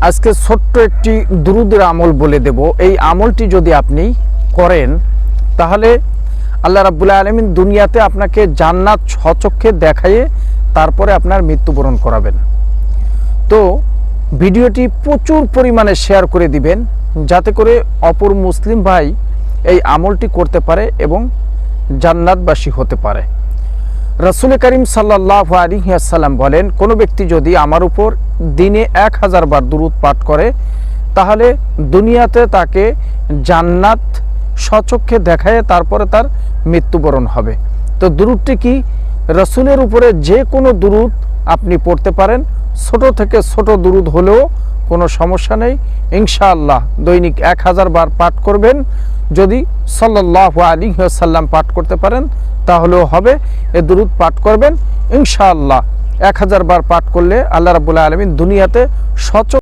আজকে ছোট্ট একটি দুরুদের আমল বলে দেব। এই আমলটি যদি আপনি করেন তাহলে আল্লাহ রাব্বুল আলামিন দুনিয়াতে আপনাকে জান্নাত স্বচক্ষে দেখাইয়ে তারপরে আপনার মৃত্যুবরণ করাবেন। তো ভিডিওটি প্রচুর পরিমাণে শেয়ার করে দিবেন যাতে করে অপর মুসলিম ভাই এই আমলটি করতে পারে এবং জান্নাতবাসী হতে পারে। রাসূল করিম সাল্লাল্লাহু আলাইহি ওয়াসাল্লাম বলেন, কোনো ব্যক্তি যদি আমার উপর দিনে 1000 বার দুরূদ পাঠ করে তাহলে দুনিয়াতে তাকে জান্নাত স্বচক্ষে দেখায় তারপরে তার মৃত্যুবরণ হবে। তো দুরূদটি কি? রাসূলের উপরে যে কোনো দুরূদ আপনি পড়তে পারেন, ছোট থেকে ছোট দুরূদ হলেও কোনো সমস্যা নেই। ইনশাআল্লাহ দৈনিক 1000 বার পাঠ করবেন। যদি সাল্লাল্লাহু আলাইহি ওয়াসাল্লাম পাঠ করতে পারেন তাহলেও হবে। এ দুরূদ পাঠ করবেন ইনশাআল্লাহ। 1000 বার পাঠ করলে আল্লাহ রাব্বুল আলামিন দুনিয়াতে